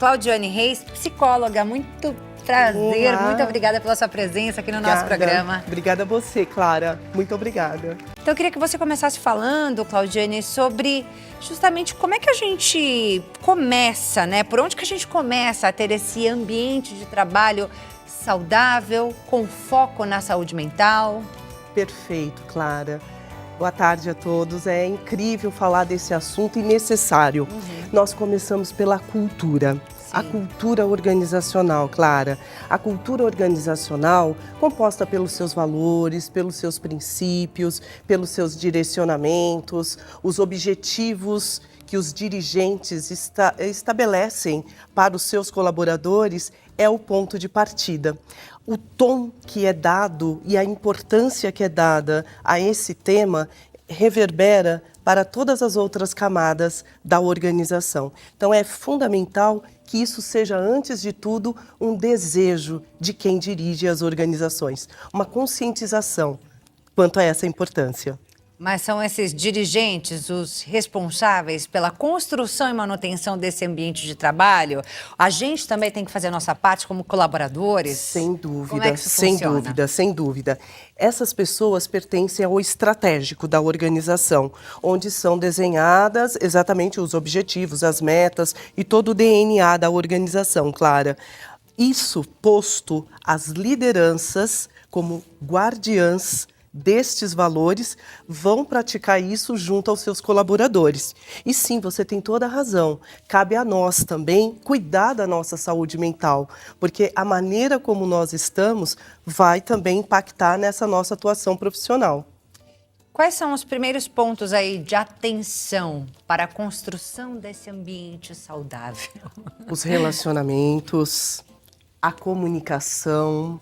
Claudiane Reis, psicóloga, muito prazer, Olá. muito obrigada pela sua presença aqui no nosso programa. Obrigada a você, Clara. Muito obrigada. Então eu queria que você começasse falando, Claudiane, sobre justamente como é que a gente começa, né? Por onde que a gente começa a ter esse ambiente de trabalho saudável, com foco na saúde mental? Perfeito, Clara. Boa tarde a todos. É incrível falar desse assunto e necessário. Nós começamos pela cultura. A cultura organizacional, Clara. A cultura organizacional composta pelos seus valores, pelos seus princípios, pelos seus direcionamentos, os objetivos que os dirigentes estabelecem para os seus colaboradores é o ponto de partida. O tom que é dado e a importância que é dada a esse tema reverbera para todas as outras camadas da organização. Então é fundamental que isso seja, antes de tudo, um desejo de quem dirige as organizações, uma conscientização quanto a essa importância. Mas são esses dirigentes os responsáveis pela construção e manutenção desse ambiente de trabalho? A gente também tem que fazer a nossa parte como colaboradores? Sem dúvida, Como é que isso sem funciona? dúvida, sem dúvida. Essas pessoas pertencem ao estratégico da organização, onde são desenhadas exatamente os objetivos, as metas e todo o DNA da organização, Clara. Isso posto, as lideranças como guardiãs destes valores vão praticar isso junto aos seus colaboradores. E sim, você tem toda a razão. Cabe a nós também cuidar da nossa saúde mental, porque a maneira como nós estamos vai também impactar nessa nossa atuação profissional. Quais são os primeiros pontos aí de atenção para a construção desse ambiente saudável? Os relacionamentos, a comunicação,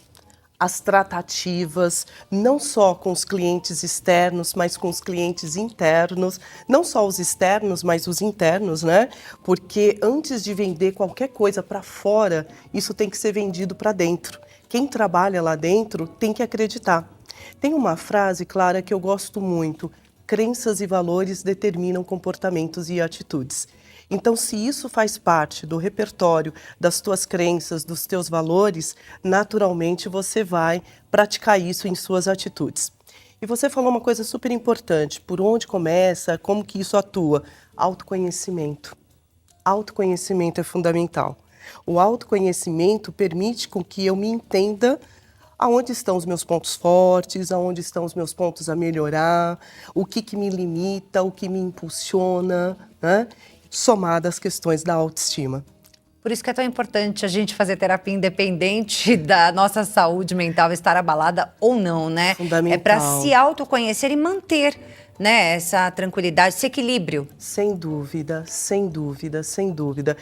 as tratativas, não só com os clientes externos, mas com os clientes internos, não só os externos, mas os internos, né? Porque antes de vender qualquer coisa para fora, isso tem que ser vendido para dentro. Quem trabalha lá dentro tem que acreditar. Tem uma frase, Clara, que eu gosto muito: crenças e valores determinam comportamentos e atitudes. Então, se isso faz parte do repertório das tuas crenças, dos teus valores, naturalmente você vai praticar isso em suas atitudes. E você falou uma coisa super importante: por onde começa, como que isso atua? Autoconhecimento. Autoconhecimento é fundamental. O autoconhecimento permite com que eu me entenda aonde estão os meus pontos fortes, aonde estão os meus pontos a melhorar, o que me limita, o que me impulsiona, né? Somada às questões da autoestima. Por isso que é tão importante a gente fazer terapia independente da nossa saúde mental estar abalada ou não, né? Fundamental. É para se autoconhecer e manter, né, essa tranquilidade, esse equilíbrio. Sem dúvida, sem dúvida, sem dúvida.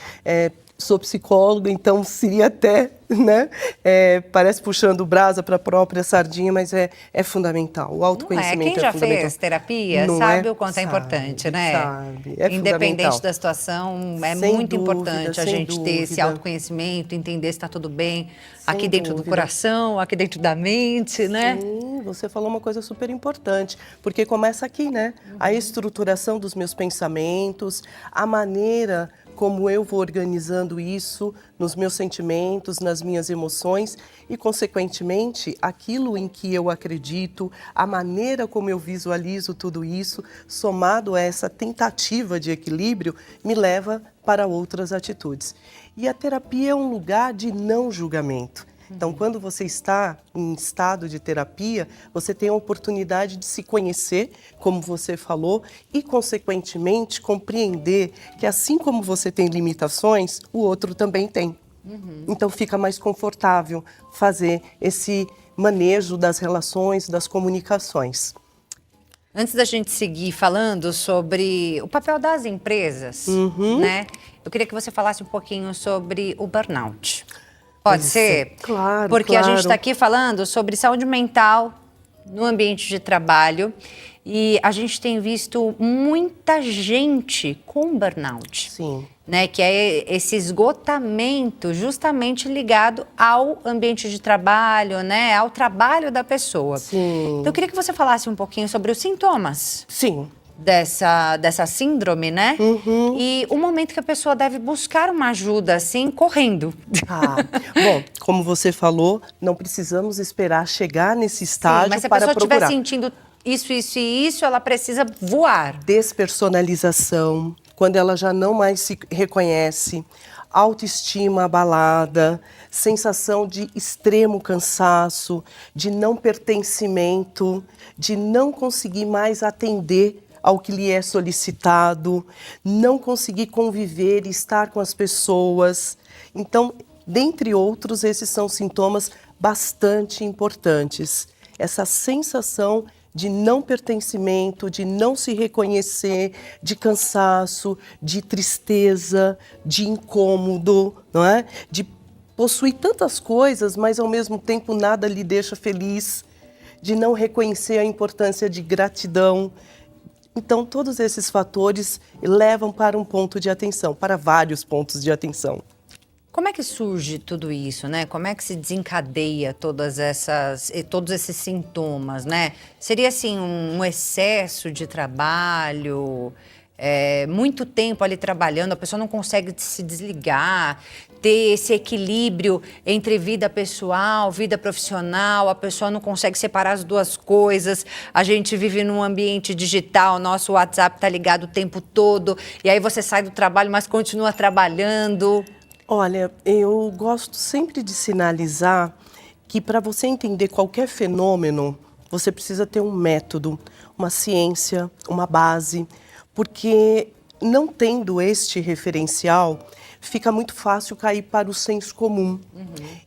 Sou psicóloga, então seria até, né, parece puxando brasa para a própria sardinha, mas é fundamental. O autoconhecimento Quem já fundamental. fez terapia Não sabe é? o quanto é Sabe, importante, né? sabe. É Independente fundamental. da situação, é Sem muito dúvida, importante a sem gente ter esse dúvida. autoconhecimento, entender se está tudo bem Sem aqui dentro do dúvida. coração, aqui dentro da mente, né? Sim, você falou uma coisa super importante, porque começa aqui, né? A estruturação dos meus pensamentos, a maneira como eu vou organizando isso nos meus sentimentos, nas minhas emoções e, consequentemente, aquilo em que eu acredito, a maneira como eu visualizo tudo isso, somado a essa tentativa de equilíbrio, me leva para outras atitudes. E a terapia é um lugar de não julgamento. Então, quando você está em estado de terapia, você tem a oportunidade de se conhecer, como você falou, e, consequentemente, compreender que, assim como você tem limitações, o outro também tem. Então, fica mais confortável fazer esse manejo das relações, das comunicações. Antes da gente seguir falando sobre o papel das empresas, né? Eu queria que você falasse um pouquinho sobre o burnout. Pode ser? Claro, Porque claro. a gente está aqui falando sobre saúde mental no ambiente de trabalho e a gente tem visto muita gente com burnout. Sim. Né, que é esse esgotamento justamente ligado ao ambiente de trabalho, né, ao trabalho da pessoa. Sim. Então, eu queria que você falasse um pouquinho sobre os sintomas. Sim. dessa síndrome, né? E o momento que a pessoa deve buscar uma ajuda, assim, correndo. Bom, como você falou, não precisamos esperar chegar nesse estágio mas se a para pessoa procurar. estiver sentindo isso, isso e isso, ela precisa voar. Despersonalização, quando ela já não mais se reconhece, autoestima abalada, sensação de extremo cansaço, de não pertencimento, de não conseguir mais atender ao que lhe é solicitado, não conseguir conviver e estar com as pessoas. Então, dentre outros, esses são sintomas bastante importantes. Essa sensação de não pertencimento, de não se reconhecer, de cansaço, de tristeza, de incômodo, não é? De possuir tantas coisas, mas ao mesmo tempo nada lhe deixa feliz, de não reconhecer a importância de gratidão. Então, todos esses fatores levam para um ponto de atenção, para vários pontos de atenção. Como é que surge tudo isso, né? Como é que se desencadeia todos esses sintomas, né? Seria, assim, um excesso de trabalho, muito tempo ali trabalhando, a pessoa não consegue se desligar, ter esse equilíbrio entre vida pessoal, vida profissional, a pessoa não consegue separar as duas coisas, a gente vive num ambiente digital, nosso WhatsApp tá ligado o tempo todo, e aí você sai do trabalho, mas continua trabalhando. Olha, eu gosto sempre de sinalizar que para você entender qualquer fenômeno, você precisa ter um método, uma ciência, uma base, porque não tendo este referencial, fica muito fácil cair para o senso comum.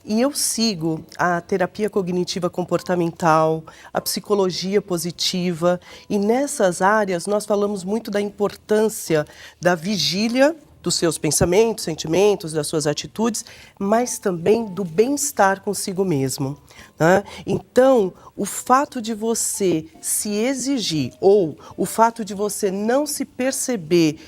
E eu sigo a terapia cognitiva comportamental, a psicologia positiva, e nessas áreas nós falamos muito da importância da vigília dos seus pensamentos, sentimentos, das suas atitudes, mas também do bem-estar consigo mesmo, né? Então, o fato de você se exigir ou o fato de você não se perceber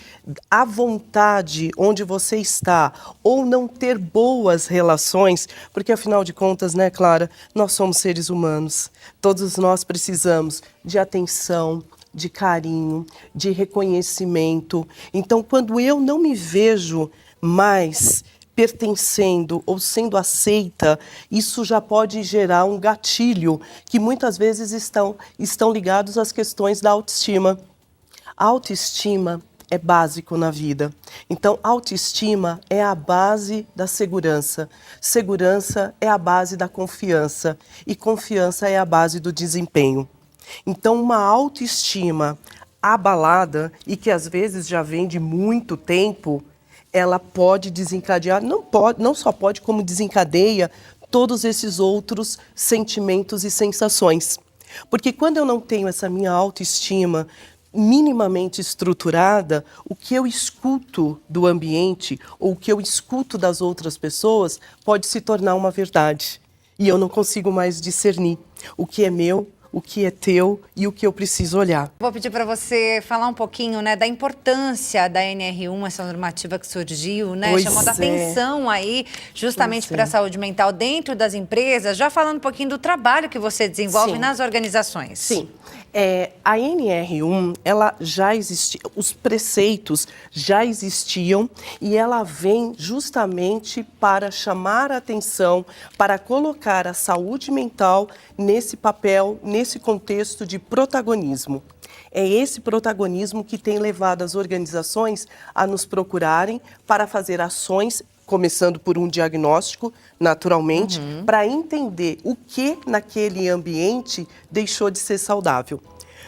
à vontade onde você está ou não ter boas relações, porque afinal de contas, né, Clara, nós somos seres humanos, todos nós precisamos de atenção, de carinho, de reconhecimento. Então, quando eu não me vejo mais pertencendo ou sendo aceita, isso já pode gerar um gatilho que muitas vezes estão ligados às questões da autoestima. A autoestima é básico na vida. Então, autoestima é a base da segurança. Segurança é a base da confiança. E confiança é a base do desempenho. Então, uma autoestima abalada, e que às vezes já vem de muito tempo, ela pode desencadear, não só pode, como desencadeia todos esses outros sentimentos e sensações. Porque quando eu não tenho essa minha autoestima minimamente estruturada, o que eu escuto do ambiente ou o que eu escuto das outras pessoas pode se tornar uma verdade. E eu não consigo mais discernir o que é meu, o que é teu e o que eu preciso olhar. Vou pedir para você falar um pouquinho, né, da importância da NR1, essa normativa que surgiu, né, chamando a atenção aí justamente para a saúde mental dentro das empresas, já falando um pouquinho do trabalho que você desenvolve nas organizações. Sim. A NR1, ela já existia, os preceitos já existiam e ela vem justamente para chamar a atenção, para colocar a saúde mental nesse papel, nesse contexto de protagonismo. É esse protagonismo que tem levado as organizações a nos procurarem para fazer ações, começando por um diagnóstico, naturalmente, para entender o que naquele ambiente deixou de ser saudável.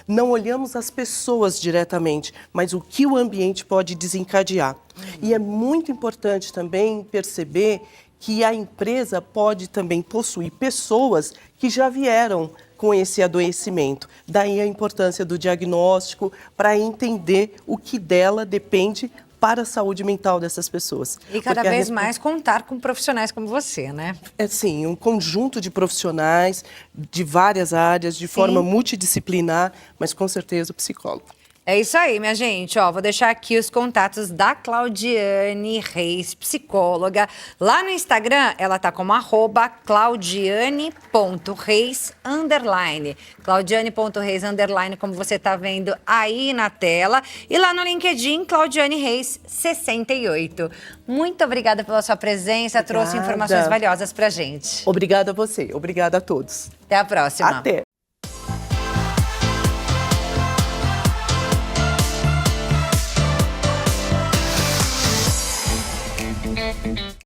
Não olhamos as pessoas diretamente, mas o que o ambiente pode desencadear. E é muito importante também perceber que a empresa pode também possuir pessoas que já vieram com esse adoecimento. Daí a importância do diagnóstico para entender o que dela depende para a saúde mental dessas pessoas. E cada vez mais contar com profissionais como você, né? Sim, um conjunto de profissionais de várias áreas, de forma multidisciplinar, mas com certeza o psicólogo. É isso aí, minha gente. Ó, vou deixar aqui os contatos da Claudiane Reis, psicóloga. Lá no Instagram, ela tá como @claudiane.reis_. Claudiane.reis_, como você tá vendo aí na tela. E lá no LinkedIn, Claudiane Reis 68. Muito obrigada pela sua presença, trouxe informações valiosas pra gente. Obrigada a você, obrigada a todos. Até a próxima. Até.